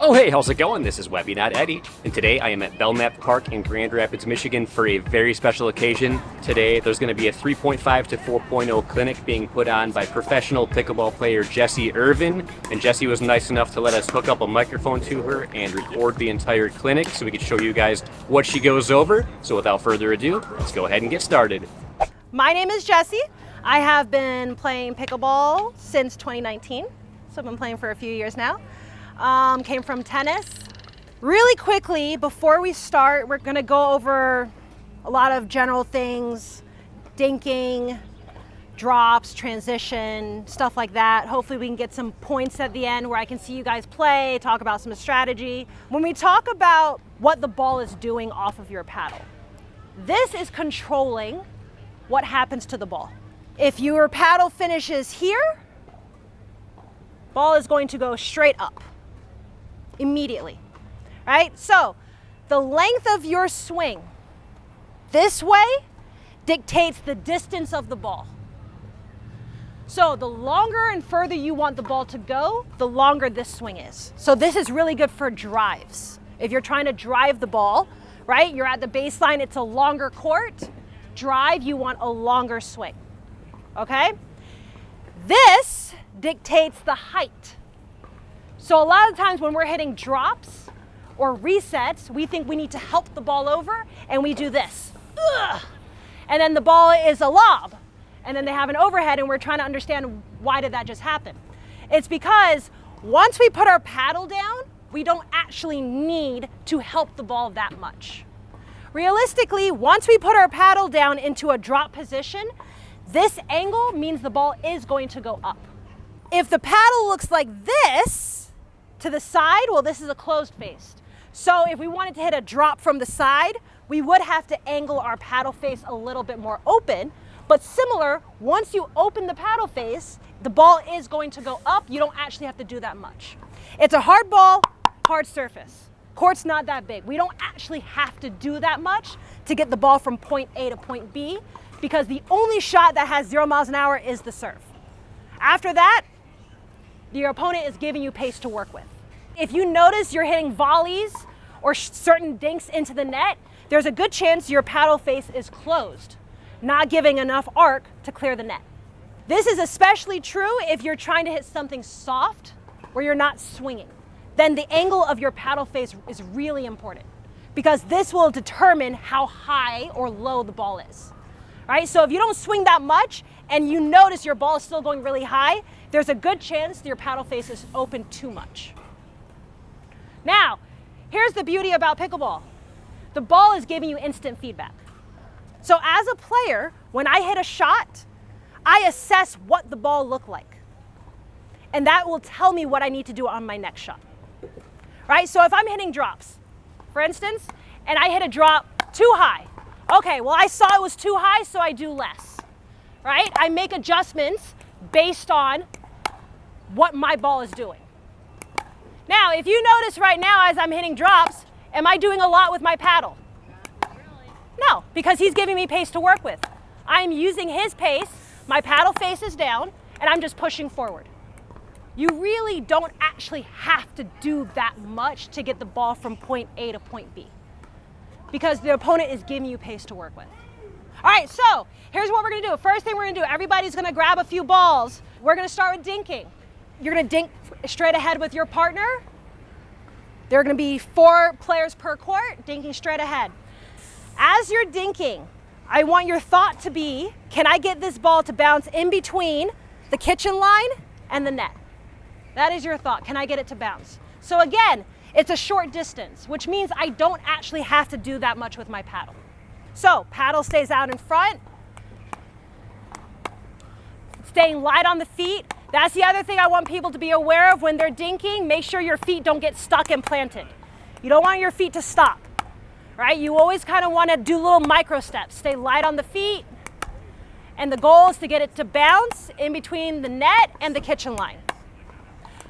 Oh hey, how's it going? This is Webby, not Eddie, and today I am at Belknap Park in Grand Rapids, Michigan for a very special occasion. Today there's going to be a 3.5 to 4.0 clinic being put on by professional pickleball player Jessie Irvine, and Jessie was nice enough to let us hook up a microphone to her and record the entire clinic so we could show you guys what she goes over. So without further ado, let's go ahead and get started. My name is Jessie. I have been playing pickleball since 2019, so I've been playing for a few years now. Came from tennis. Really quickly, before we start, we're gonna go over a lot of general things, dinking, drops, transition, stuff like that. Hopefully we can get some points at the end where I can see you guys play, talk about some strategy. When we talk about what the ball is doing off of your paddle, this is controlling what happens to the ball. If your paddle finishes here, ball is going to go straight up immediately, right? So the length of your swing this way dictates the distance of the ball. So the longer and further you want the ball to go, the longer this swing is. So this is really good for drives. If you're trying to drive the ball, right? You're at the baseline, it's a longer court. Drive, you want a longer swing, okay? This dictates the height. So a lot of times when we're hitting drops or resets, we think we need to help the ball over and we do this. Ugh. And then the ball is a lob and then they have an overhead and we're trying to understand why did that just happen. It's because once we put our paddle down, we don't actually need to help the ball that much. Realistically, once we put our paddle down into a drop position, this angle means the ball is going to go up. If the paddle looks like this to the side, well, this is a closed face. So if we wanted to hit a drop from the side, we would have to angle our paddle face a little bit more open. But similar, once you open the paddle face, the ball is going to go up. You don't actually have to do that much. It's a hard ball, hard surface. Court's not that big. We don't actually have to do that much to get the ball from point A to point B because the only shot that has 0 miles an hour is the serve. After that, your opponent is giving you pace to work with. If you notice you're hitting volleys or certain dinks into the net, there's a good chance your paddle face is closed, not giving enough arc to clear the net. This is especially true if you're trying to hit something soft where you're not swinging. Then the angle of your paddle face is really important because this will determine how high or low the ball is. Right? So if you don't swing that much and you notice your ball is still going really high, there's a good chance that your paddle face is open too much. Now, here's the beauty about pickleball. The ball is giving you instant feedback. So as a player, when I hit a shot, I assess what the ball looked like. And that will tell me what I need to do on my next shot. Right? So if I'm hitting drops, for instance, and I hit a drop too high, okay, well I saw it was too high, so I do less. Right? I make adjustments based on what my ball is doing. Now, if you notice right now as I'm hitting drops, am I doing a lot with my paddle? Not really. No, because he's giving me pace to work with. I'm using his pace, my paddle face is down, and I'm just pushing forward. You really don't actually have to do that much to get the ball from point A to point B because the opponent is giving you pace to work with. All right, so here's what we're gonna do. First thing we're gonna do, everybody's gonna grab a few balls. We're gonna start with dinking. You're gonna dink straight ahead with your partner. There are gonna be 4 players per court, dinking straight ahead. As you're dinking, I want your thought to be, can I get this ball to bounce in between the kitchen line and the net? That is your thought, can I get it to bounce? So again, it's a short distance, which means I don't actually have to do that much with my paddle. So paddle stays out in front, staying light on the feet. That's the other thing I want people to be aware of when they're dinking. Make sure your feet don't get stuck and planted. You don't want your feet to stop, right? You always kind of want to do little micro steps. Stay light on the feet. And the goal is to get it to bounce in between the net and the kitchen line.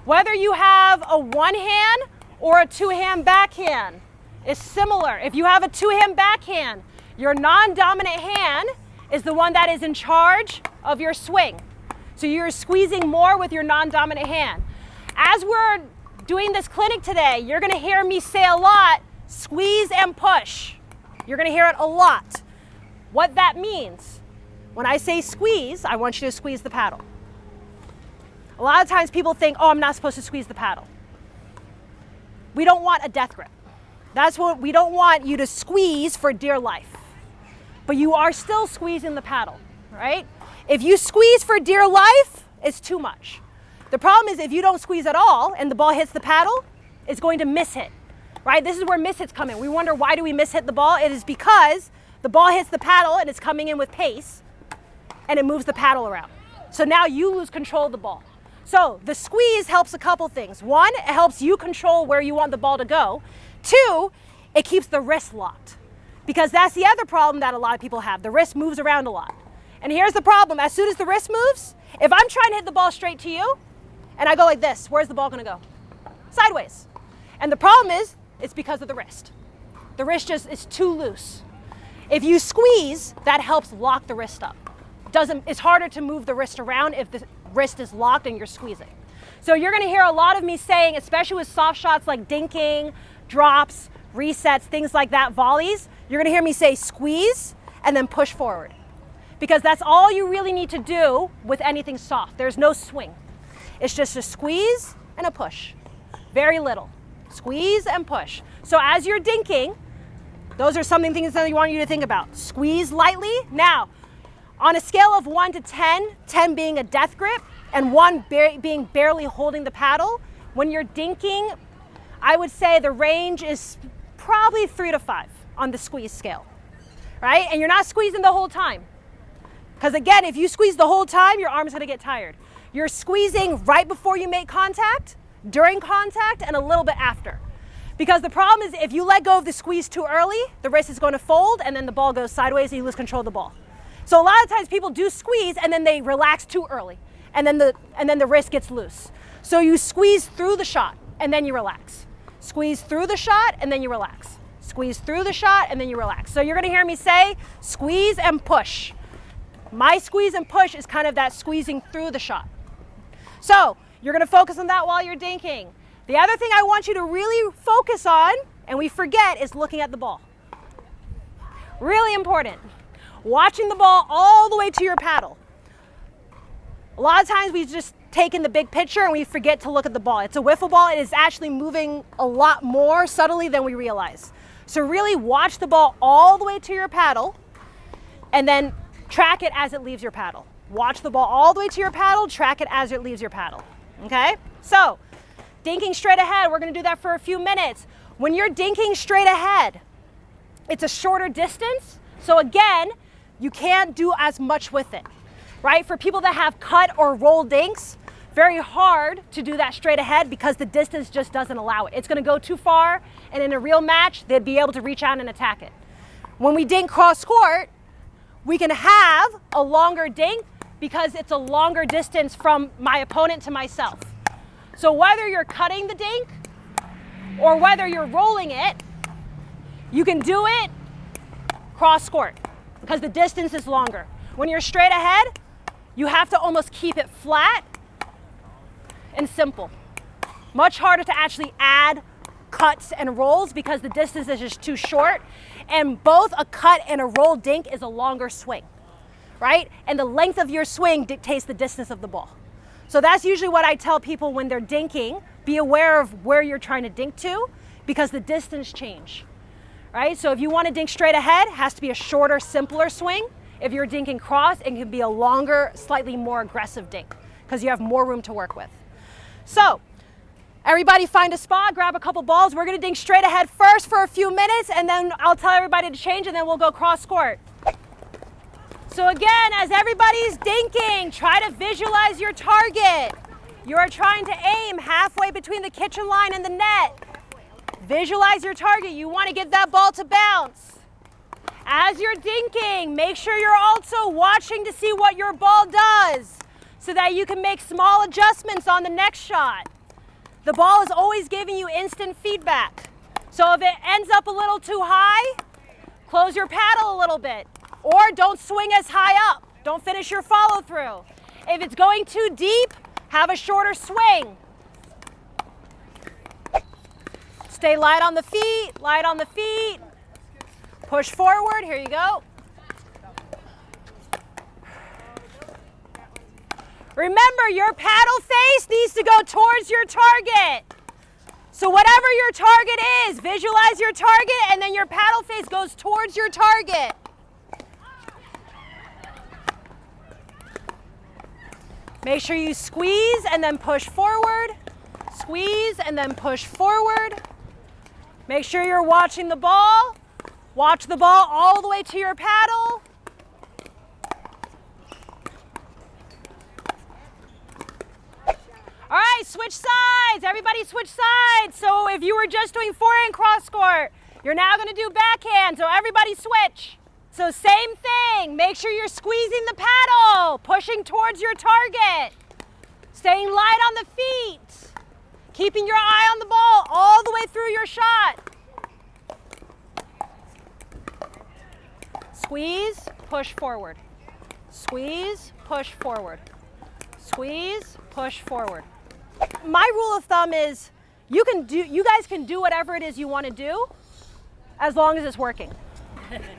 Whether you have a 1-hand or a 2-hand backhand is similar. If you have a 2-hand backhand, your non-dominant hand is the one that is in charge of your swing. So you're squeezing more with your non-dominant hand. As we're doing this clinic today, you're gonna hear me say a lot, squeeze and push. You're gonna hear it a lot. What that means, when I say squeeze, I want you to squeeze the paddle. A lot of times people think, oh, I'm not supposed to squeeze the paddle. We don't want a death grip. That's what we don't want you to squeeze for dear life. But you are still squeezing the paddle, right? If you squeeze for dear life, it's too much. The problem is if you don't squeeze at all and the ball hits the paddle, it's going to miss hit, right? This is where miss hits come in. We wonder, why do we miss hit the ball? It is because the ball hits the paddle and it's coming in with pace and it moves the paddle around. So now you lose control of the ball. So the squeeze helps a couple things. One, it helps you control where you want the ball to go. Two, it keeps the wrist locked, because that's the other problem that a lot of people have. The wrist moves around a lot. And here's the problem. As soon as the wrist moves, if I'm trying to hit the ball straight to you and I go like this, where's the ball going to go? Sideways. And the problem is, it's because of the wrist. The wrist just is too loose. If you squeeze, that helps lock the wrist up. It's harder to move the wrist around if the wrist is locked and you're squeezing. So you're going to hear a lot of me saying, especially with soft shots like dinking, drops, resets, things like that, volleys, you're going to hear me say squeeze and then push forward. Because that's all you really need to do with anything soft. There's no swing. It's just a squeeze and a push. Very little. Squeeze and push. So as you're dinking, those are some things that I want you to think about. Squeeze lightly. Now, on a scale of 1 to 10, 10 being a death grip and 1 being barely holding the paddle, when you're dinking, I would say the range is probably 3 to 5 on the squeeze scale, right? And you're not squeezing the whole time. Because again, if you squeeze the whole time, your arm's gonna get tired. You're squeezing right before you make contact, during contact, and a little bit after. Because the problem is if you let go of the squeeze too early, the wrist is going to fold and then the ball goes sideways and you lose control of the ball. So a lot of times people do squeeze and then they relax too early and then the wrist gets loose. So you squeeze through the shot and then you relax. Squeeze through the shot and then you relax. Squeeze through the shot and then you relax. So you're going to hear me say squeeze and push. My squeeze and push is kind of that squeezing through the shot. So you're going to focus on that while you're dinking. The other thing I want you to really focus on, and we forget, is looking at the ball. Really important. Watching the ball all the way to your paddle. A lot of times we just take in the big picture and we forget to look at the ball. It's a wiffle ball. It is actually moving a lot more subtly than we realize. So really watch the ball all the way to your paddle and then track it as it leaves your paddle. Watch the ball all the way to your paddle, track it as it leaves your paddle. Okay? So, dinking straight ahead, we're going to do that for a few minutes. When you're dinking straight ahead, it's a shorter distance. So again, you can't do as much with it, right? For people that have cut or roll dinks, very hard to do that straight ahead because the distance just doesn't allow it. It's going to go too far, and in a real match, they'd be able to reach out and attack it. When we dink cross court, we can have a longer dink because it's a longer distance from my opponent to myself. So whether you're cutting the dink or whether you're rolling it, you can do it cross court because the distance is longer. When you're straight ahead, you have to almost keep it flat and simple. Much harder to actually add cuts and rolls because the distance is just too short, and both a cut and a roll dink is a longer swing, right? And the length of your swing dictates the distance of the ball. So that's usually what I tell people when they're dinking. Be aware of where you're trying to dink to because the distance change, right? So if you want to dink straight ahead, it has to be a shorter, simpler swing. If you're dinking cross, it can be a longer, slightly more aggressive dink because you have more room to work with. So everybody find a spot, grab a couple balls. We're going to dink straight ahead first for a few minutes, and then I'll tell everybody to change, and then we'll go cross court. So again, as everybody's dinking, try to visualize your target. You are trying to aim halfway between the kitchen line and the net. Visualize your target. You want to get that ball to bounce. As you're dinking, make sure you're also watching to see what your ball does so that you can make small adjustments on the next shot. The ball is always giving you instant feedback. So if it ends up a little too high, close your paddle a little bit. Or don't swing as high up. Don't finish your follow through. If it's going too deep, have a shorter swing. Stay light on the feet, light on the feet. Push forward, here you go. Remember, your paddle face needs to go towards your target. So whatever your target is, visualize your target and then your paddle face goes towards your target. Make sure you squeeze and then push forward. Squeeze and then push forward. Make sure you're watching the ball. Watch the ball all the way to your paddle. All right, switch sides. Everybody switch sides. So if you were just doing forehand cross court, you're now going to do backhand. So everybody switch. So same thing. Make sure you're squeezing the paddle, pushing towards your target, staying light on the feet, keeping your eye on the ball all the way through your shot. Squeeze, push forward. Squeeze, push forward. Squeeze, push forward. My rule of thumb is you guys can do whatever it is you want to do as long as it's working. Literally,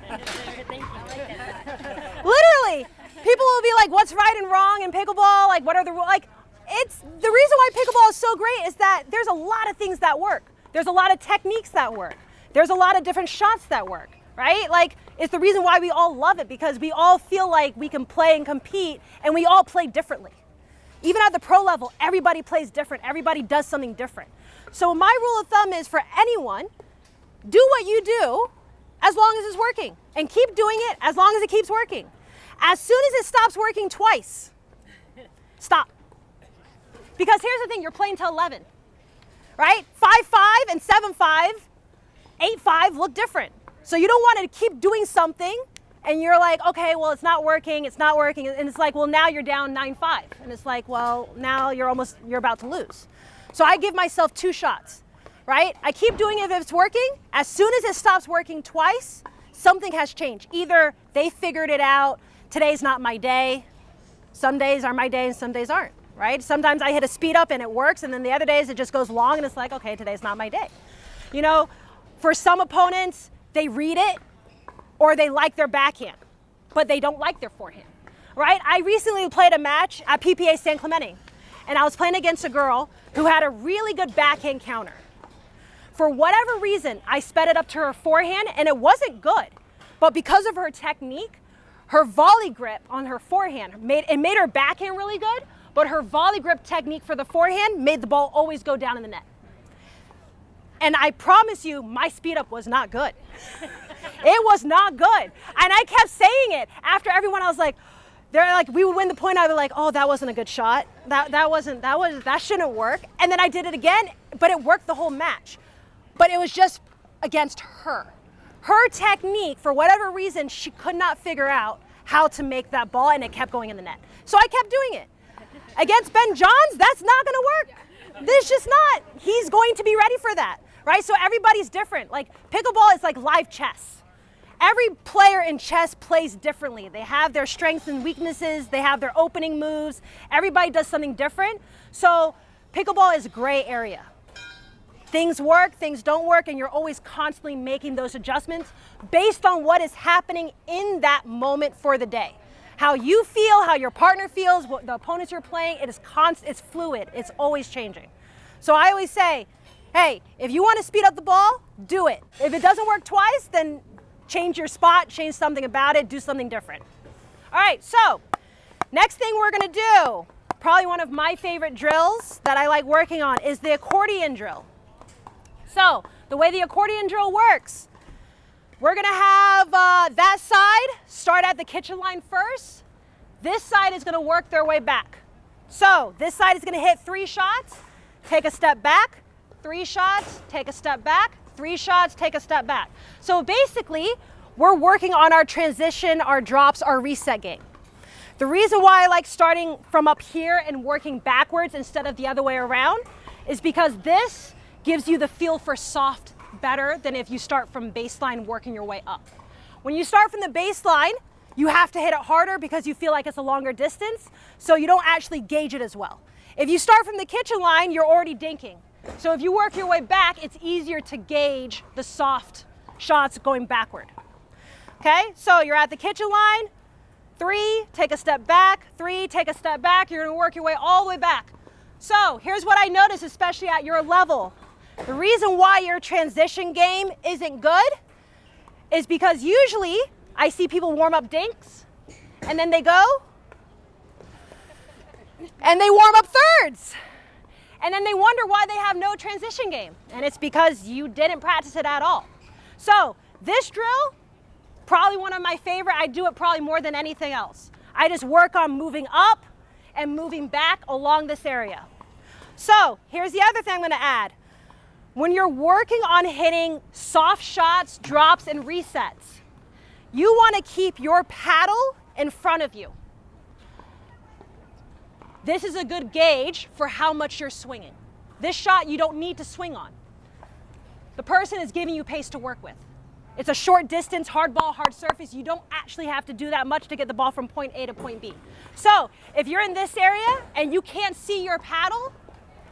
people will be like, what's right and wrong in pickleball? Like, what are the rules? Like, it's the reason why pickleball is so great is that there's a lot of things that work. There's a lot of techniques that work. There's a lot of different shots that work, right? Like, it's the reason why we all love it, because we all feel like we can play and compete, and we all play differently. Even at the pro level, everybody plays different. Everybody does something different. So my rule of thumb is for anyone, do what you do as long as it's working, and keep doing it as long as it keeps working. As soon as it stops working twice, stop. Because here's the thing, you're playing till 11, right? 5-5 and 7-5, 8-5 look different. So you don't want to keep doing something and you're like, okay, well, it's not working. And it's like, well, now you're down 9-5. And it's like, well, now you're about to lose. So I give myself 2 shots, right? I keep doing it if it's working. As soon as it stops working twice, something has changed. Either they figured it out, today's not my day. Some days are my day and some days aren't, right? Sometimes I hit a speed up and it works, and then the other days it just goes long and it's like, okay, today's not my day. You know, for some opponents, they read it or they like their backhand, but they don't like their forehand, right? I recently played a match at PPA San Clemente, and I was playing against a girl who had a really good backhand counter. For whatever reason, I sped it up to her forehand, and it wasn't good. But because of her technique, her volley grip on her forehand made her backhand really good, but her volley grip technique for the forehand made the ball always go down in the net. And I promise you, my speed up was not good. It was not good. And I kept saying it. After everyone, I was like, we would win the point, I'd be like, oh, that wasn't a good shot. That shouldn't work. And then I did it again, but it worked the whole match. But it was just against her. Her technique, for whatever reason, she could not figure out how to make that ball, and it kept going in the net. So I kept doing it. Against Ben Johns, that's not gonna work. This just not. He's going to be ready for that, right? So everybody's different. Like, pickleball is like live chess. Every player in chess plays differently. They have their strengths and weaknesses. They have their opening moves. Everybody does something different. So pickleball is a gray area. Things work, things don't work, and you're always constantly making those adjustments based on what is happening in that moment for the day. How you feel, how your partner feels, what the opponents you're playing, it is it's fluid, it's always changing. So I always say, hey, if you want to speed up the ball, do it. If it doesn't work twice, then change your spot, change something about it, do something different. All right, so next thing we're gonna do, probably one of my favorite drills that I like working on, is the accordion drill. So the way the accordion drill works, we're gonna have that side start at the kitchen line first. This side is gonna work their way back. So this side is gonna hit 3 shots, take a step back, 3 shots, take a step back, 3 shots, take a step back. So basically, we're working on our transition, our drops, our reset game. The reason why I like starting from up here and working backwards instead of the other way around is because this gives you the feel for soft better than if you start from baseline working your way up. When you start from the baseline, you have to hit it harder because you feel like it's a longer distance, so you don't actually gauge it as well. If you start from the kitchen line, you're already dinking. So if you work your way back, it's easier to gauge the soft shots going backward. Okay, so you're at the kitchen line, 3, take a step back, 3, take a step back. You're gonna work your way all the way back. So here's what I notice, especially at your level. The reason why your transition game isn't good is because usually I see people warm up dinks and then they go and they warm up thirds. And then they wonder why they have no transition game. And it's because you didn't practice it at all. So this drill, probably one of my favorite. I do it probably more than anything else. I just work on moving up and moving back along this area. So here's the other thing I'm gonna add. When you're working on hitting soft shots, drops, and resets, you wanna keep your paddle in front of you. This is a good gauge for how much you're swinging. This shot you don't need to swing on. The person is giving you pace to work with. It's a short distance, hard ball, hard surface. You don't actually have to do that much to get the ball from point A to point B. So if you're in this area and you can't see your paddle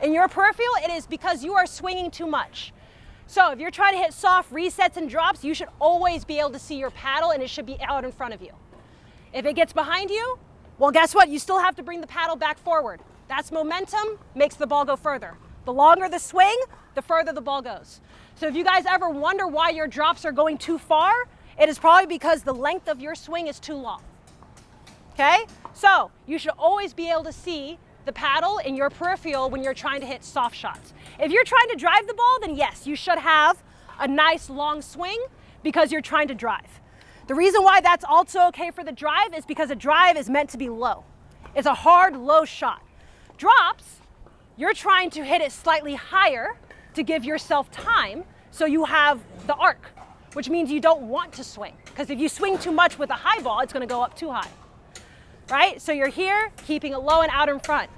in your peripheral, it is because you are swinging too much. So if you're trying to hit soft resets and drops, you should always be able to see your paddle and it should be out in front of you. If it gets behind you, well, guess what? You still have to bring the paddle back forward. That's momentum, makes the ball go further. The longer the swing, the further the ball goes. So if you guys ever wonder why your drops are going too far, it is probably because the length of your swing is too long. Okay? So you should always be able to see the paddle in your peripheral when you're trying to hit soft shots. If you're trying to drive the ball, then yes, you should have a nice long swing because you're trying to drive. The reason why that's also okay for the drive is because a drive is meant to be low. It's a hard, low shot. Drops, you're trying to hit it slightly higher to give yourself time so you have the arc, which means you don't want to swing. Because if you swing too much with a high ball, it's gonna go up too high, right? So you're here, keeping it low and out in front.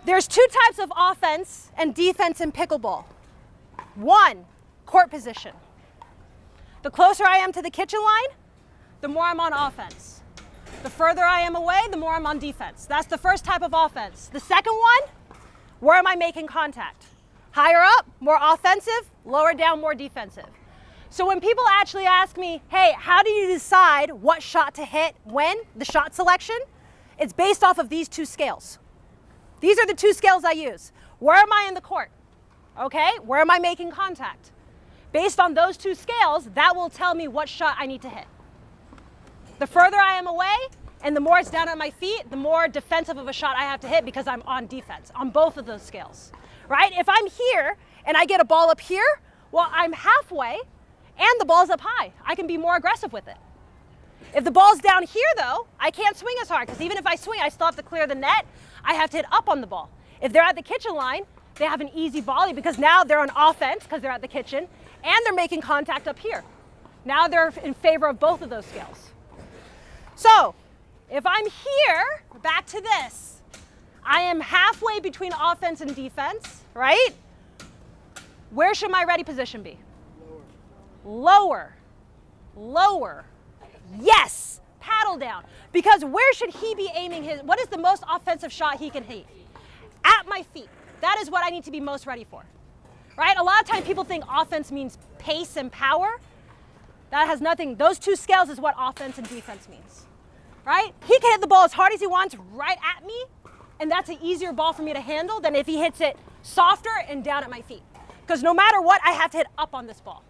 There's 2 types of offense and defense in pickleball. 1, court position. The closer I am to the kitchen line, the more I'm on offense. The further I am away, the more I'm on defense. That's the first type of offense. The second one, where am I making contact? Higher up, more offensive, lower down, more defensive. So when people actually ask me, hey, how do you decide what shot to hit when, the shot selection? It's based off of these 2 scales. These are the 2 scales I use. Where am I in the court? Okay, where am I making contact? Based on those 2 scales, that will tell me what shot I need to hit. The further I am away and the more it's down at my feet, the more defensive of a shot I have to hit because I'm on defense on both of those scales, right? If I'm here and I get a ball up here, well, I'm halfway and the ball's up high. I can be more aggressive with it. If the ball's down here though, I can't swing as hard because even if I swing, I still have to clear the net. I have to hit up on the ball. If they're at the kitchen line, they have an easy volley because now they're on offense because they're at the kitchen and they're making contact up here. Now they're in favor of both of those scales. So if I'm here, back to this, I am halfway between offense and defense, right? Where should my ready position be? Lower. Lower. Yes, paddle down. Because where should he be aiming his, what is the most offensive shot he can hit? At my feet. That is what I need to be most ready for, right? A lot of times people think offense means pace and power. That has nothing, those 2 scales is what offense and defense means, right? He can hit the ball as hard as he wants right at me, and that's an easier ball for me to handle than if he hits it softer and down at my feet. Because no matter what, I have to hit up on this ball.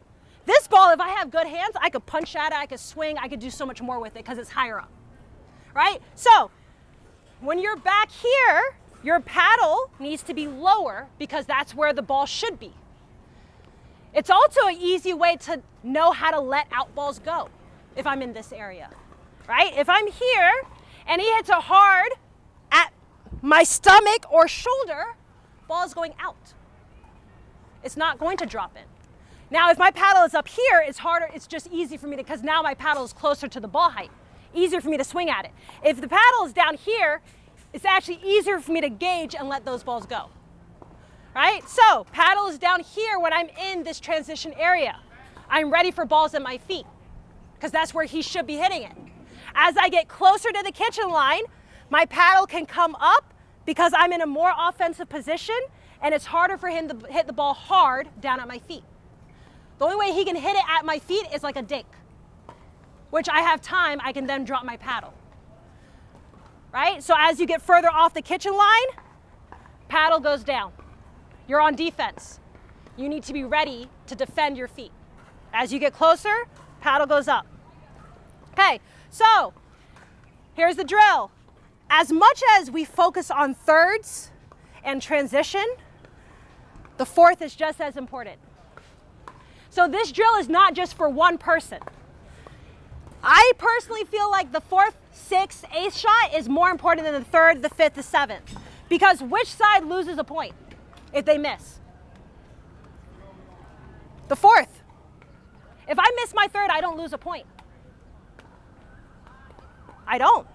This ball, if I have good hands, I could punch at it, I could swing, I could do so much more with it because it's higher up, right? So when you're back here, your paddle needs to be lower because that's where the ball should be. It's also an easy way to know how to let out balls go if I'm in this area, right? If I'm here and he hits a hard at my stomach or shoulder, ball's going out. It's not going to drop in. Now, if my paddle is up here, it's harder, it's just easy for me to, because now my paddle is closer to the ball height. Easier for me to swing at it. If the paddle is down here, it's actually easier for me to gauge and let those balls go. Right? So, paddle is down here when I'm in this transition area. I'm ready for balls at my feet, because that's where he should be hitting it. As I get closer to the kitchen line, my paddle can come up because I'm in a more offensive position, and it's harder for him to hit the ball hard down at my feet. The only way he can hit it at my feet is like a dink, which I have time, I can then drop my paddle. Right? So as you get further off the kitchen line, paddle goes down. You're on defense. You need to be ready to defend your feet. As you get closer, paddle goes up. Okay, so here's the drill. As much as we focus on thirds and transition, the fourth is just as important. So this drill is not just for one person. I personally feel like the fourth, sixth, eighth shot is more important than the third, the fifth, the seventh. Because which side loses a point if they miss? The fourth. If I miss my third, I don't lose a point. I don't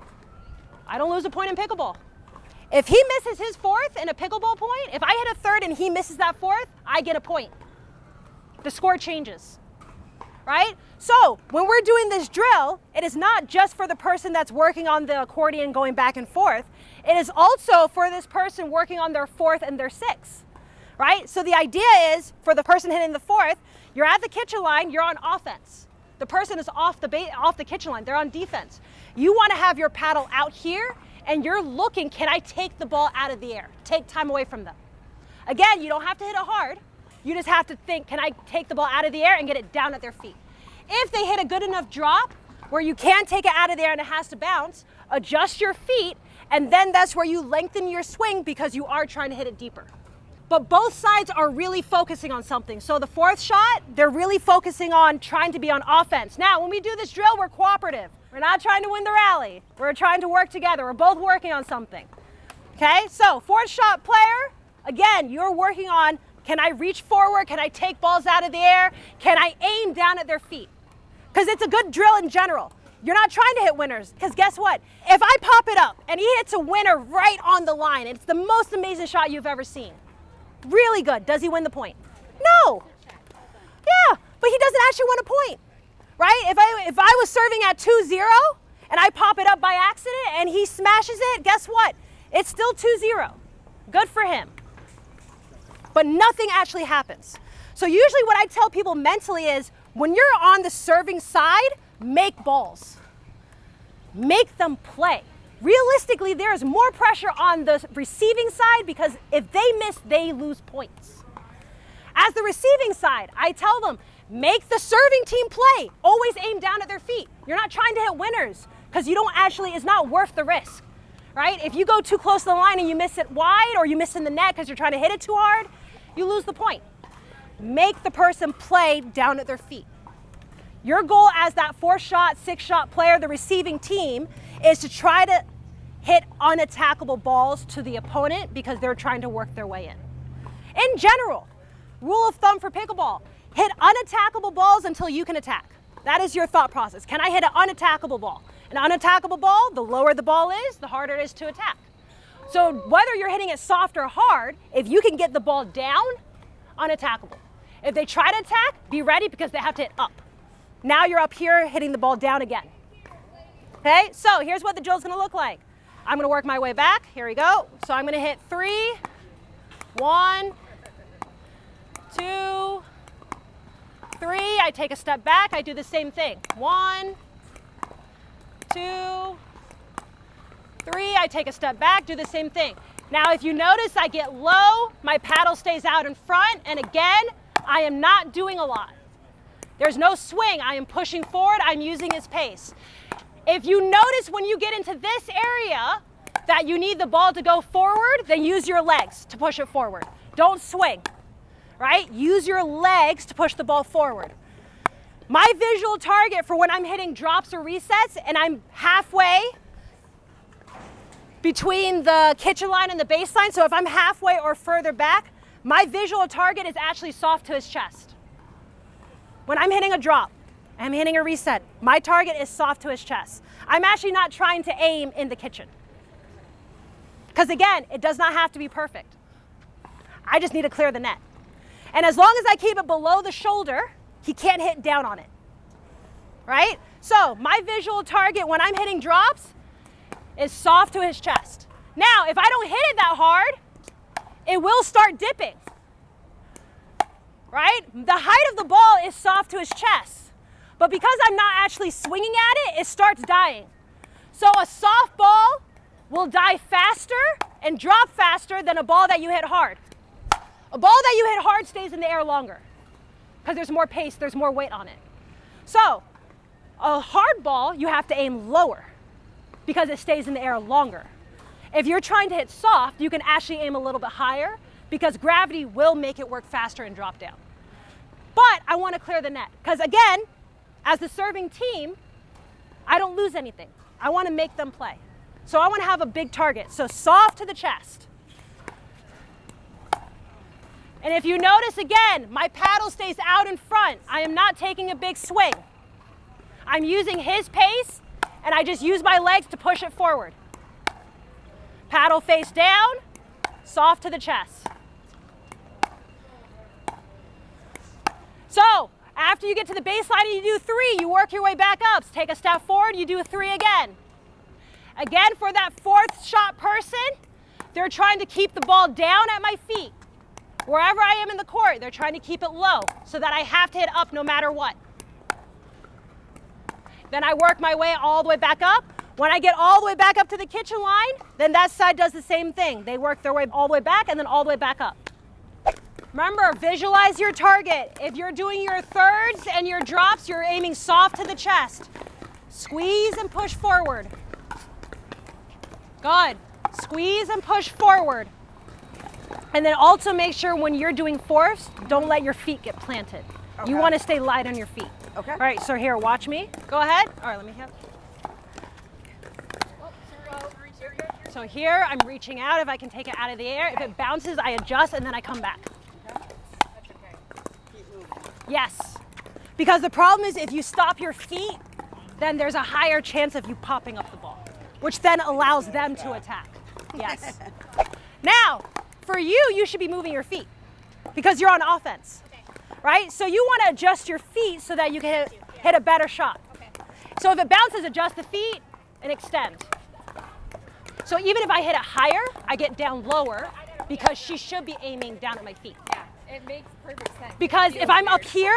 lose a point in pickleball. If he misses his fourth in a pickleball point, if I hit a third and he misses that fourth, I get a point. The score changes, right? So when we're doing this drill, it is not just for the person that's working on the accordion going back and forth. It is also for this person working on their fourth and their sixth, right? So the idea is for the person hitting the fourth, you're at the kitchen line, you're on offense. The person is off the kitchen line, they're on defense. You want to have your paddle out here and you're looking, can I take the ball out of the air? Take time away from them. Again, you don't have to hit it hard. You just have to think, can I take the ball out of the air and get it down at their feet? If they hit a good enough drop where you can take it out of the air and it has to bounce, adjust your feet, and then that's where you lengthen your swing because you are trying to hit it deeper. But both sides are really focusing on something. So the fourth shot, they're really focusing on trying to be on offense. Now, when we do this drill, we're cooperative. We're not trying to win the rally. We're trying to work together. We're both working on something. Okay, so fourth shot player, again, you're working on, can I reach forward? Can I take balls out of the air? Can I aim down at their feet? Because it's a good drill in general. You're not trying to hit winners, because guess what? If I pop it up and he hits a winner right on the line, it's the most amazing shot you've ever seen. Really good. Does he win the point? No. Yeah, but he doesn't actually win a point, right? If I was serving at 2-0 and I pop it up by accident and he smashes it, guess what? It's still 2-0. Good for him. But nothing actually happens. So usually what I tell people mentally is, when you're on the serving side, make balls. Make them play. Realistically, there is more pressure on the receiving side because if they miss, they lose points. As the receiving side, I tell them, make the serving team play. Always aim down at their feet. You're not trying to hit winners because you don't actually, it's not worth the risk, right? If you go too close to the line and you miss it wide or you miss in the net because you're trying to hit it too hard, you lose the point. Make the person play down at their feet. Your goal as that fourth shot, sixth shot player, the receiving team, is to try to hit unattackable balls to the opponent because they're trying to work their way in. In general, rule of thumb for pickleball, hit unattackable balls until you can attack. That is your thought process. Can I hit an unattackable ball? An unattackable ball, the lower the ball is, the harder it is to attack. So whether you're hitting it soft or hard, if you can get the ball down, unattackable. If they try to attack, be ready because they have to hit up. Now you're up here hitting the ball down again. Okay, so here's what the drill's gonna look like. I'm gonna work my way back, here we go. So I'm gonna hit 3, 1, 2, 3. I take a step back, I do the same thing. 1, 2, 3. I take a step back, do the same thing. Now if you notice, I get low, my paddle stays out in front, and again, I am not doing a lot. There's no swing, I am pushing forward, I'm using his pace. If you notice when you get into this area that you need the ball to go forward, then use your legs to push it forward. Don't swing, right? Use your legs to push the ball forward. My visual target for when I'm hitting drops or resets and I'm halfway between the kitchen line and the baseline, so if I'm halfway or further back, my visual target is actually soft to his chest. When I'm hitting a drop, I'm hitting a reset, my target is soft to his chest. I'm actually not trying to aim in the kitchen. Because again, it does not have to be perfect. I just need to clear the net. And as long as I keep it below the shoulder, he can't hit down on it, right? So my visual target when I'm hitting drops is soft to his chest. Now, if I don't hit it that hard, it will start dipping, right? The height of the ball is soft to his chest, but because I'm not actually swinging at it, it starts dying. So a soft ball will die faster and drop faster than a ball that you hit hard. A ball that you hit hard stays in the air longer because there's more pace, there's more weight on it. So a hard ball, you have to aim lower because it stays in the air longer. If you're trying to hit soft, you can actually aim a little bit higher because gravity will make it work faster and drop down. But I want to clear the net because, again, as the serving team, I don't lose anything. I want to make them play. So I want to have a big target. So soft to the chest. And if you notice, again, my paddle stays out in front. I am not taking a big swing. I'm using his pace, and I just use my legs to push it forward. Paddle face down, soft to the chest. So after you get to the baseline and you do 3, you work your way back up. Take a step forward, you do a 3 again. Again, for that 4th shot person, they're trying to keep the ball down at my feet. Wherever I am in the court, they're trying to keep it low so that I have to hit up no matter what. Then I work my way all the way back up. When I get all the way back up to the kitchen line, then that side does the same thing. They work their way all the way back and then all the way back up. Remember, visualize your target. If you're doing your thirds and your drops, you're aiming soft to the chest. Squeeze and push forward. Good. Squeeze and push forward. And then also make sure when you're doing fourths, don't let your feet get planted. Okay. You want to stay light on your feet. Okay. All right, so here, watch me. Go ahead. All right, let me have. So here, I'm reaching out if I can take it out of the air. If it bounces, I adjust and then I come back. Okay. That's okay. Keep moving. Yes. Because the problem is if you stop your feet, then there's a higher chance of you popping up the ball, which then allows them to attack. Yes. Now, for you, you should be moving your feet because you're on offense, right? So you want to adjust your feet so that you can hit a better shot. So if it bounces, adjust the feet and extend. So even if I hit it higher, I get down lower because she should be aiming down at my feet. Yeah, it makes perfect sense. Because if I'm up here,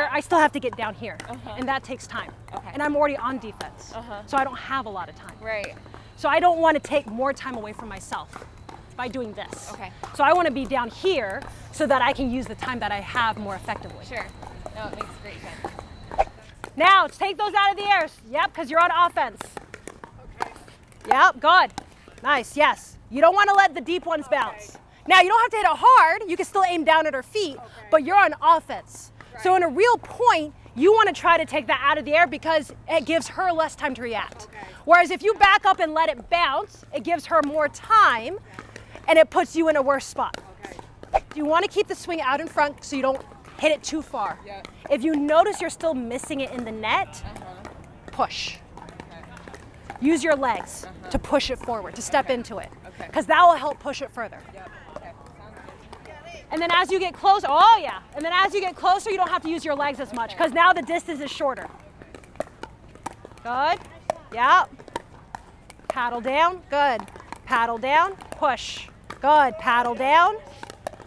I still have to get down here, and that takes time. Okay. And I'm already on defense, so I don't have a lot of time. Right. So I don't want to take more time away from myself by doing this. Okay. So I want to be down here so that I can use the time that I have more effectively. Sure. No, it makes great sense. Now, take those out of the air. Yep, because you're on offense. Yep, good. Nice, yes. You don't want to let the deep ones bounce. Now, you don't have to hit it hard. You can still aim down at her feet, but you're on offense. Right. So in a real point, you want to try to take that out of the air because it gives her less time to react. Okay. Whereas if you back up and let it bounce, it gives her more time and it puts you in a worse spot. Okay. You want to keep the swing out in front so you don't hit it too far. Yeah. If you notice you're still missing it in the net, push. Use your legs to push it forward, to step into it, because that will help push it further. And then as you get closer, and then as you get closer, you don't have to use your legs as much, because now the distance is shorter. Good. Yeah. Paddle down. Good. Paddle down. Push. Good. Paddle down.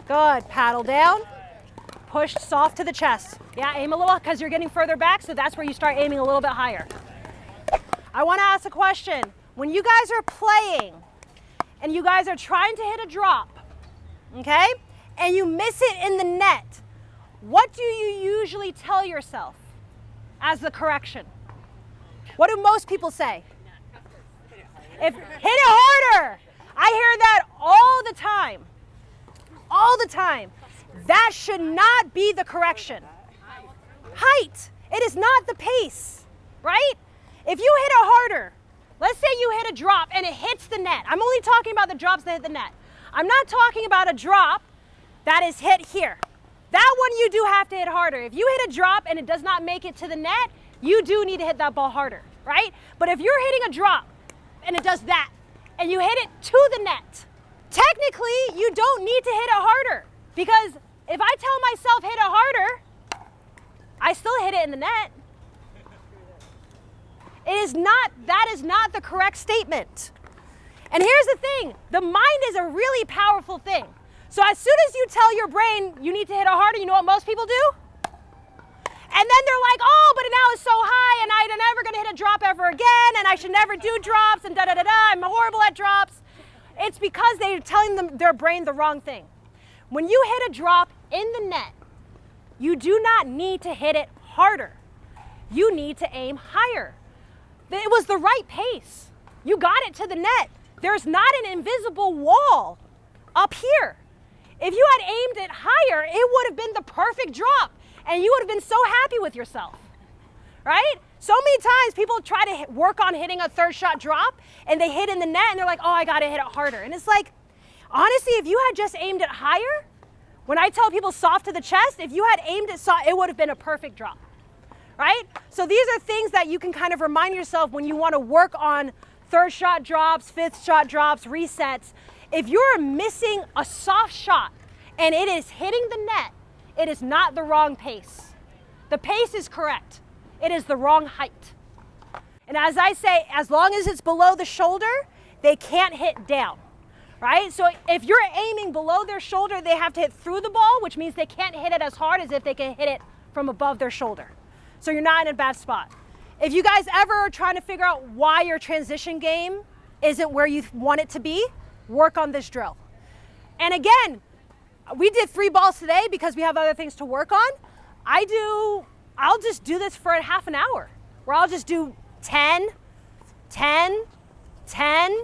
Good. Paddle down. Push soft to the chest. Yeah, aim a little, because you're getting further back, so that's where you start aiming a little bit higher. I want to ask a question. When you guys are playing and you guys are trying to hit a drop, okay, and you miss it in the net, what do you usually tell yourself as the correction? What do most people say? Hit it harder. I hear that all the time. All the time. That should not be the correction. Height. It is not the pace, right? If you hit it harder, let's say you hit a drop and it hits the net. I'm only talking about the drops that hit the net. I'm not talking about a drop that is hit here. That one you do have to hit harder. If you hit a drop and it does not make it to the net, you do need to hit that ball harder, right? But if you're hitting a drop and it does that and you hit it to the net, technically you don't need to hit it harder, because if I tell myself hit it harder, I still hit it in the net. That is not the correct statement. And here's the thing, the mind is a really powerful thing. So as soon as you tell your brain you need to hit it harder, you know what most people do? And then they're like, oh, but now it's so high and I'm never gonna hit a drop ever again and I should never do drops and da-da-da-da, I'm horrible at drops. It's because they're telling their brain the wrong thing. When you hit a drop in the net, you do not need to hit it harder. You need to aim higher. It was the right pace. You got it to the net. There's not an invisible wall up here. If you had aimed it higher, it would have been the perfect drop and you would have been so happy with yourself, right? So many times people try to work on hitting a third shot drop and they hit in the net and they're like, oh, I gotta hit it harder. And it's like, honestly, if you had just aimed it higher, when I tell people soft to the chest, if you had aimed it soft, it would have been a perfect drop, right? So these are things that you can kind of remind yourself when you wanna work on third shot drops, fifth shot drops, resets. If you're missing a soft shot and it is hitting the net, it is not the wrong pace. The pace is correct. It is the wrong height. And as I say, as long as it's below the shoulder, they can't hit down, right? So if you're aiming below their shoulder, they have to hit through the ball, which means they can't hit it as hard as if they can hit it from above their shoulder. So you're not in a bad spot. If you guys ever are trying to figure out why your transition game isn't where you want it to be, work on this drill. And again, we did 3 balls today because we have other things to work on. I'll just do this for a half an hour where I'll just do 10, 10, 10.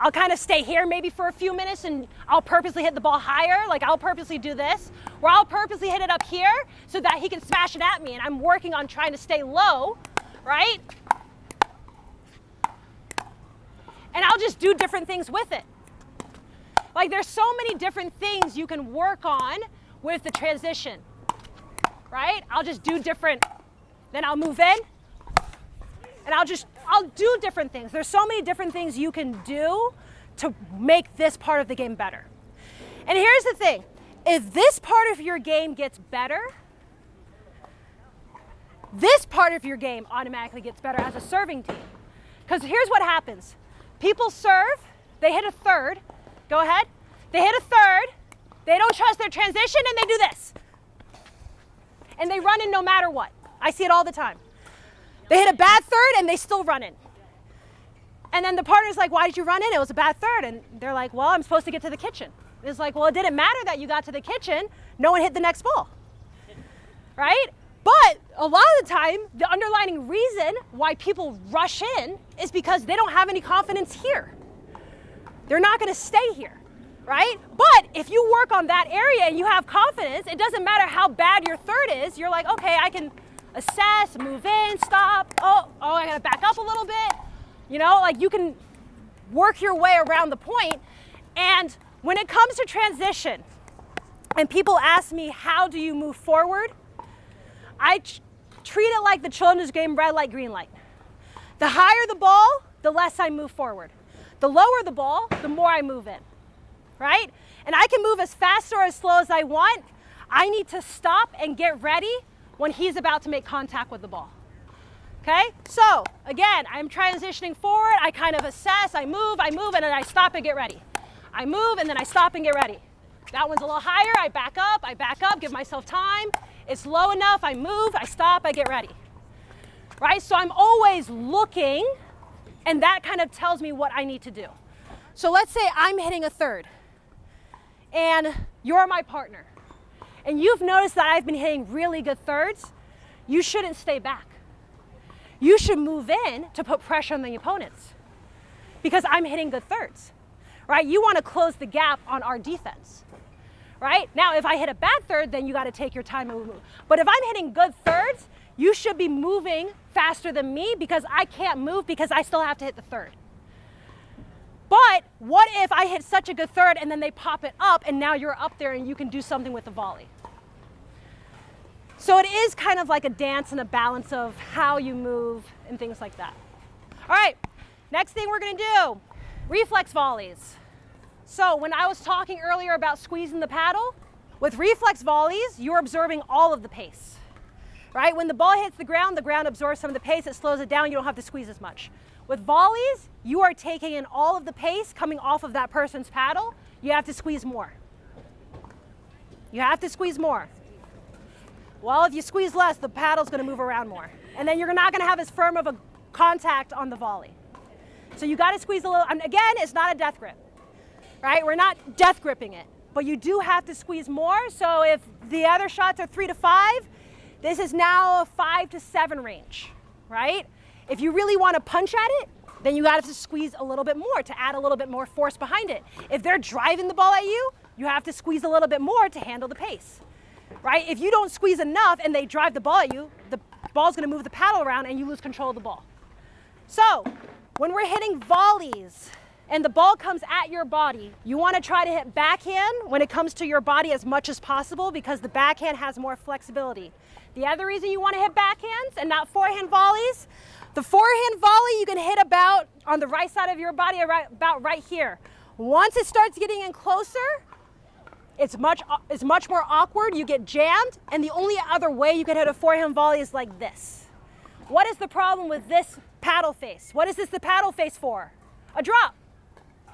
I'll kind of stay here maybe for a few minutes and I'll purposely hit the ball higher. Like I'll purposely do this, where I'll purposely hit it up here so that he can smash it at me. And I'm working on trying to stay low, right? And I'll just do different things with it. Like there's so many different things you can work on with the transition, right? I'll just do different, then I'll move in and I'll do different things. There's so many different things you can do to make this part of the game better. And here's the thing, if this part of your game gets better, this part of your game automatically gets better as a serving team. Because here's what happens. People serve, they hit a third, go ahead. They hit a third, they don't trust their transition and they do this. And they run in no matter what. I see it all the time. They hit a bad third and they still run in. And then the partner's like, why did you run in? It was a bad third. And they're like, well, I'm supposed to get to the kitchen. It's like, well, it didn't matter that you got to the kitchen. No one hit the next ball, right? But a lot of the time, the underlying reason why people rush in is because they don't have any confidence here. They're not gonna stay here, right? But if you work on that area and you have confidence, it doesn't matter how bad your third is, you're like, okay, I can assess, move in, stop, oh, I gotta back up a little bit. You know, like you can work your way around the point. And when it comes to transition, and people ask me, how do you move forward? I treat it like the children's game, red light, green light. The higher the ball, the less I move forward. The lower the ball, the more I move in, right? And I can move as fast or as slow as I want. I need to stop and get ready when he's about to make contact with the ball, okay? So, again, I'm transitioning forward, I kind of assess, I move, and then I stop and get ready. I move, and then I stop and get ready. That one's a little higher, I back up, give myself time. It's low enough, I move, I stop, I get ready, right? So I'm always looking, and that kind of tells me what I need to do. So let's say I'm hitting a third, and you're my partner, and you've noticed that I've been hitting really good thirds. You shouldn't stay back. You should move in to put pressure on the opponents because I'm hitting good thirds, right? You want to close the gap on our defense, right? Now, if I hit a bad third, then you got to take your time and move. But if I'm hitting good thirds, you should be moving faster than me because I can't move because I still have to hit the third. But what if I hit such a good third and then they pop it up and now you're up there and you can do something with the volley? So it is kind of like a dance and a balance of how you move and things like that. All right, next thing we're gonna do, reflex volleys. So when I was talking earlier about squeezing the paddle, with reflex volleys, you're absorbing all of the pace, right? When the ball hits the ground absorbs some of the pace, it slows it down, you don't have to squeeze as much. With volleys, you are taking in all of the pace coming off of that person's paddle. You have to squeeze more. You have to squeeze more. Well, if you squeeze less, the paddle's going to move around more. And then you're not going to have as firm of a contact on the volley. So you got to squeeze a little. And again, it's not a death grip, right? We're not death gripping it, but you do have to squeeze more. So if the other shots are 3 to 5, this is now a 5 to 7 range, right? If you really want to punch at it, then you got to squeeze a little bit more to add a little bit more force behind it. If they're driving the ball at you, you have to squeeze a little bit more to handle the pace, right? If you don't squeeze enough and they drive the ball at you, the ball's going to move the paddle around and you lose control of the ball. So when we're hitting volleys and the ball comes at your body, you want to try to hit backhand when it comes to your body as much as possible because the backhand has more flexibility. The other reason you want to hit backhands and not forehand volleys, the forehand volley you can hit about on the right side of your body, about right here. Once it starts getting in closer, it's much more awkward, you get jammed, and the only other way you can hit a forehand volley is like this. What is the problem with this paddle face? What is this the paddle face for? A drop.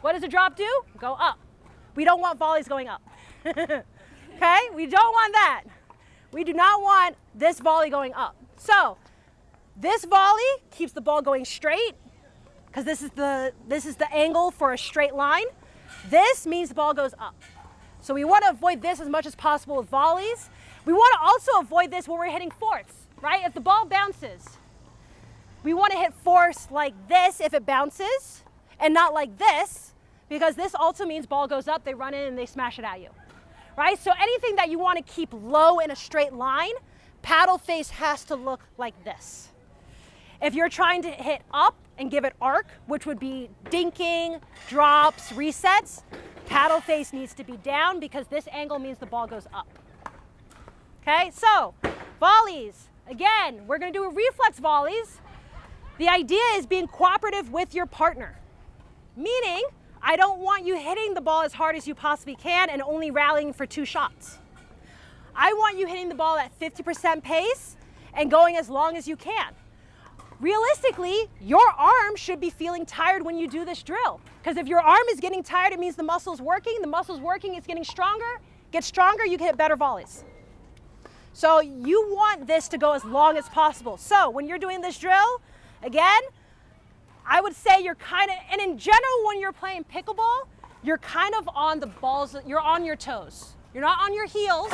What does a drop do? Go up. We don't want volleys going up. Okay, we don't want that. We do not want this volley going up. So this volley keeps the ball going straight because this is the angle for a straight line. This means the ball goes up. So we want to avoid this as much as possible with volleys. We want to also avoid this when we're hitting fourths, right? If the ball bounces, we want to hit force like this if it bounces and not like this because this also means ball goes up, they run in and they smash it at you, right? So anything that you want to keep low in a straight line, paddle face has to look like this. If you're trying to hit up and give it arc, which would be dinking, drops, resets, paddle face needs to be down because this angle means the ball goes up. Okay, so volleys. Again, we're going to do reflex volleys. The idea is being cooperative with your partner, meaning I don't want you hitting the ball as hard as you possibly can and only rallying for 2 shots. I want you hitting the ball at 50% pace and going as long as you can. Realistically, your arm should be feeling tired when you do this drill. Because if your arm is getting tired, it means the muscle's working. The muscle's working, it's getting stronger. Get stronger, you can hit better volleys. So you want this to go as long as possible. So when you're doing this drill, again, I would say you're kind of, and in general, when you're playing pickleball, you're kind of on the balls, you're on your toes. You're not on your heels.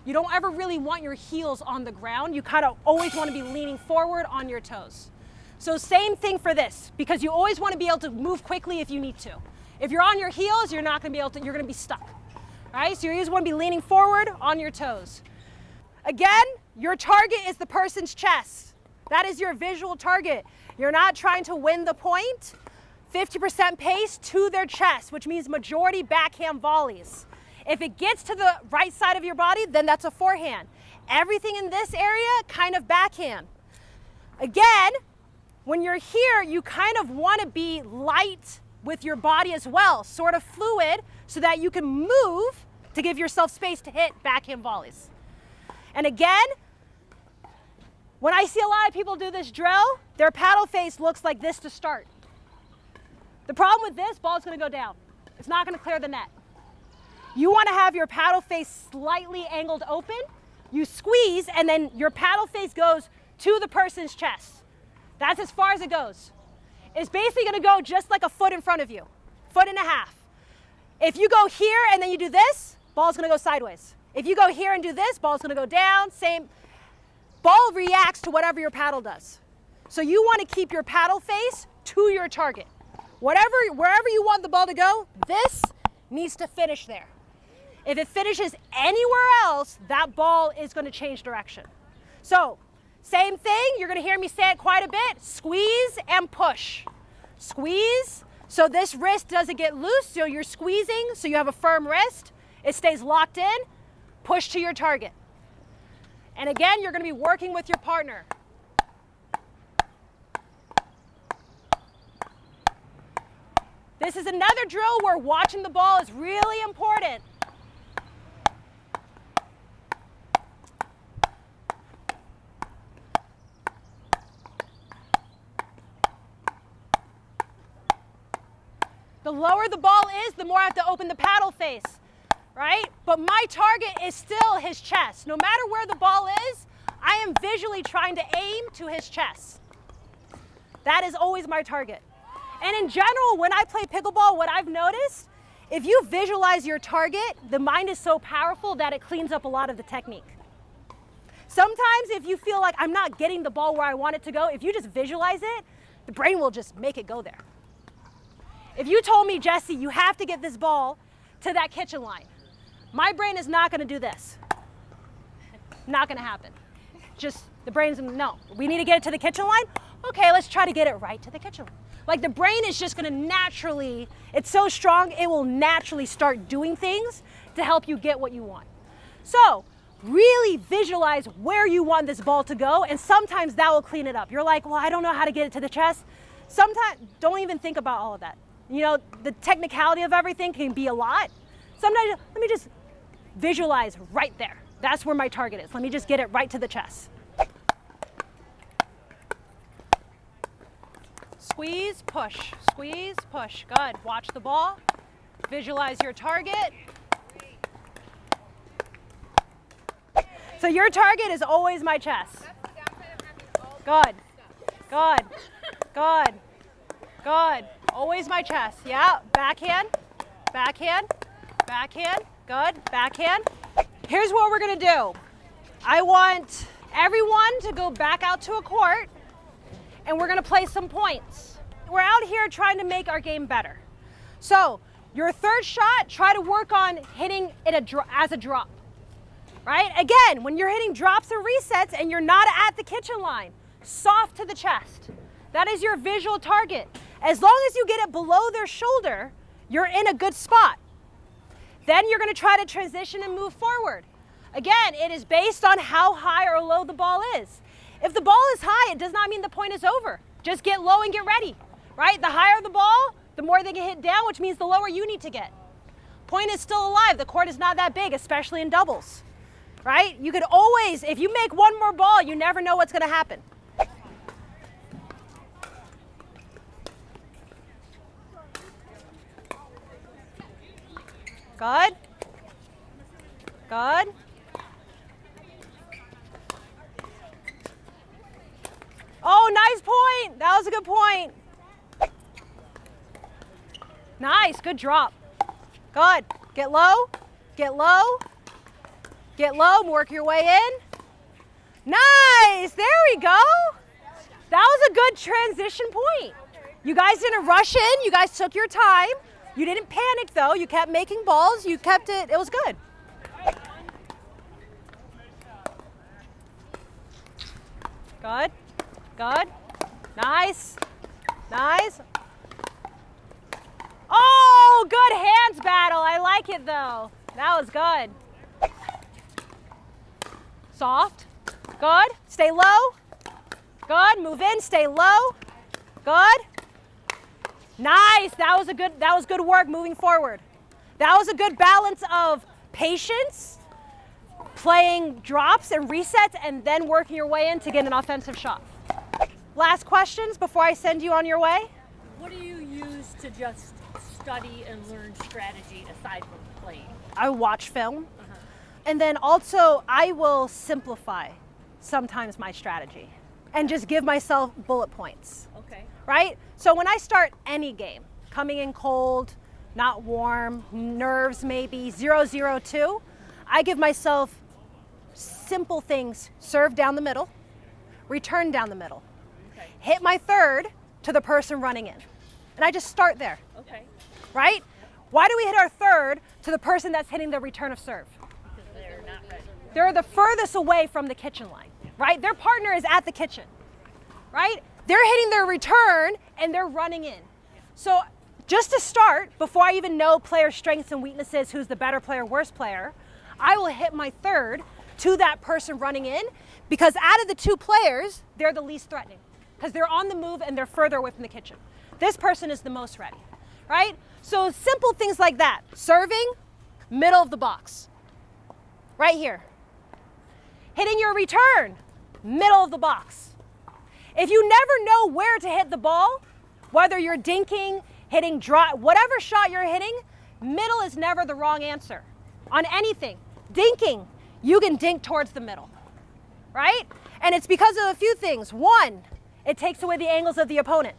You don't ever really want your heels on the ground. You kind of always want to be leaning forward on your toes. So same thing for this, because you always want to be able to move quickly if you need to. If you're on your heels, you're not going to be able to, you're going to be stuck. Right? So you always want to be leaning forward on your toes. Again, your target is the person's chest. That is your visual target. You're not trying to win the point. 50% pace to their chest, which means majority backhand volleys. If it gets to the right side of your body, then that's a forehand. Everything in this area, kind of backhand. Again, when you're here, you kind of want to be light with your body as well, sort of fluid, so that you can move to give yourself space to hit backhand volleys. And again, when I see a lot of people do this drill, their paddle face looks like this to start. The problem with this, ball's going to go down. It's not going to clear the net. You want to have your paddle face slightly angled open. You squeeze, and then your paddle face goes to the person's chest. That's as far as it goes. It's basically going to go just like a foot in front of you, 1.5 feet. If you go here and then you do this, ball's going to go sideways. If you go here and do this, ball's going to go down. Same. Ball reacts to whatever your paddle does. So you want to keep your paddle face to your target. Wherever you want the ball to go, this needs to finish there. If it finishes anywhere else, that ball is going to change direction. So, same thing, you're going to hear me say it quite a bit. Squeeze and push. Squeeze, so this wrist doesn't get loose, so you're squeezing, so you have a firm wrist. It stays locked in. Push to your target. And again, you're going to be working with your partner. This is another drill where watching the ball is really important. The lower the ball is, the more I have to open the paddle face, right? But my target is still his chest. No matter where the ball is, I am visually trying to aim to his chest. That is always my target. And in general, when I play pickleball, what I've noticed, if you visualize your target, the mind is so powerful that it cleans up a lot of the technique. Sometimes if you feel like I'm not getting the ball where I want it to go, if you just visualize it, the brain will just make it go there. If you told me, Jessie, you have to get this ball to that kitchen line, my brain is not gonna do this. Not gonna happen. Just the brain's, no, we need to get it to the kitchen line? Okay, let's try to get it right to the kitchen line. Like the brain is just gonna naturally, it's so strong, it will naturally start doing things to help you get what you want. So really visualize where you want this ball to go, and sometimes that will clean it up. You're like, well, I don't know how to get it to the chest. Sometimes, don't even think about all of that. You know, the technicality of everything can be a lot. Sometimes, let me just visualize right there. That's where my target is. Let me just get it right to the chest. Squeeze, push, squeeze, push. Good. Watch the ball. Visualize your target. So your target is always my chest. Good. Good. Good. Good. Always my chest. Yeah. Backhand. Backhand. Backhand. Good. Backhand. Here's what we're going to do. I want everyone to go back out to a court, and we're going to play some points. We're out here trying to make our game better. So your third shot, try to work on hitting it as a drop. Right? Again, when you're hitting drops or resets and you're not at the kitchen line, soft to the chest. That is your visual target. As long as you get it below their shoulder, you're in a good spot. Then you're going to try to transition and move forward. Again, it is based on how high or low the ball is. If the ball is high, it does not mean the point is over. Just get low and get ready. Right? The higher the ball, the more they can hit down, which means the lower you need to get. Point is still alive. The court is not that big, especially in doubles. Right? You could always, if you make one more ball, you never know what's going to happen. Good. Good. Oh, nice point. That was a good point. Nice. Good drop. Good. Get low. Get low. Get low, work your way in. Nice, there we go. That was a good transition point. You guys didn't rush in, you guys took your time. You didn't panic though, you kept making balls, you kept it was good. Good, good, nice, nice. Oh, good hands battle, I like it though. That was good. Soft, good, stay low, good, move in, stay low, good. Nice, that was good work moving forward. That was a good balance of patience, playing drops and resets, and then working your way in to get an offensive shot. Last questions before I send you on your way? What do you use to just study and learn strategy aside from playing? I watch film. And then also, I will simplify sometimes my strategy and just give myself bullet points. Okay. Right? So when I start any game, coming in cold, not warm, nerves maybe, 0-0-2, I give myself simple things: serve down the middle, return down the middle, Okay. hit my third to the person running in. And I just start there. Okay. Right? Why do we hit our third to the person that's hitting the return of serve? Because they're not ready. They're the furthest away from the kitchen line, right? Their partner is at the kitchen, right? They're hitting their return and they're running in. So just to start, before I even know player strengths and weaknesses, who's the better player, worst player, I will hit my third to that person running in, because out of the two players, they're the least threatening because they're on the move and they're further away from the kitchen. This person is the most ready, right? So simple things like that. Serving, middle of the box, right here. Hitting your return, middle of the box. If you never know where to hit the ball, whether you're dinking, hitting drop, whatever shot you're hitting, middle is never the wrong answer on anything. Dinking, you can dink towards the middle, right? And it's because of a few things. One, it takes away the angles of the opponent.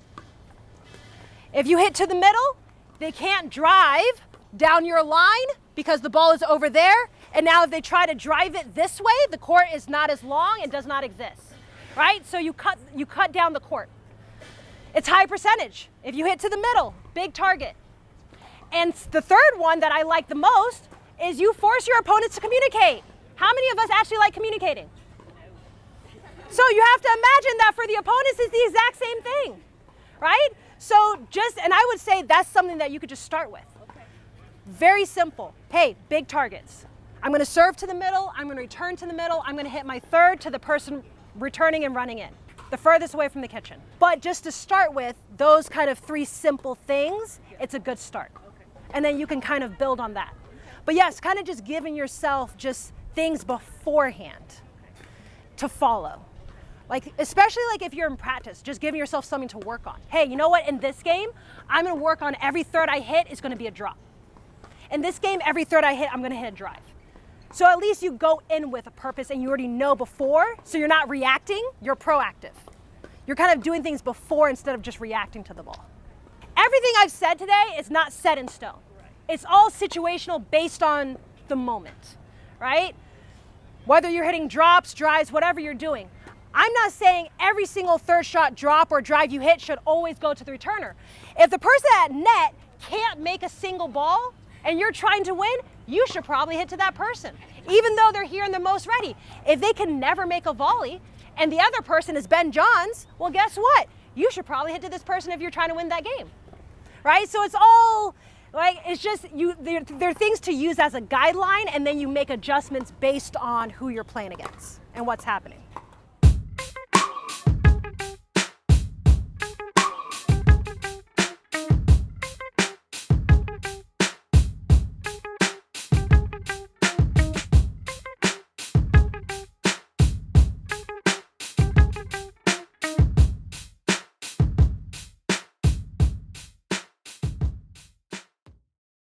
If you hit to the middle, they can't drive down your line because the ball is over there. And now if they try to drive it this way, the court is not as long and does not exist, right? So you cut down the court. It's high percentage. If you hit to the middle, big target. And the third one that I like the most is you force your opponents to communicate. How many of us actually like communicating? So you have to imagine that for the opponents it's the exact same thing, right? So and I would say that's something that you could just start with. Very simple. Hey, big targets. I'm going to serve to the middle. I'm going to return to the middle. I'm going to hit my third to the person returning and running in, the furthest away from the kitchen. But just to start with those kind of 3 simple things, it's a good start. And then you can kind of build on that. But yes, kind of just giving yourself just things beforehand to follow. Like, especially like if you're in practice, just giving yourself something to work on. Hey, you know what? In this game, I'm going to work on every third I hit is going to be a drop. In this game, every third I hit, I'm going to hit a drive. So at least you go in with a purpose and you already know before, so you're not reacting, you're proactive. You're kind of doing things before instead of just reacting to the ball. Everything I've said today is not set in stone. It's all situational based on the moment, right? Whether you're hitting drops, drives, whatever you're doing. I'm not saying every single third shot, drop, or drive you hit should always go to the returner. If the person at net can't make a single ball and you're trying to win, you should probably hit to that person, even though they're here and they're most ready. If they can never make a volley and the other person is Ben Johns, well, guess what? You should probably hit to this person if you're trying to win that game, right? So it's all, like, it's just, there are things to use as a guideline, and then you make adjustments based on who you're playing against and what's happening.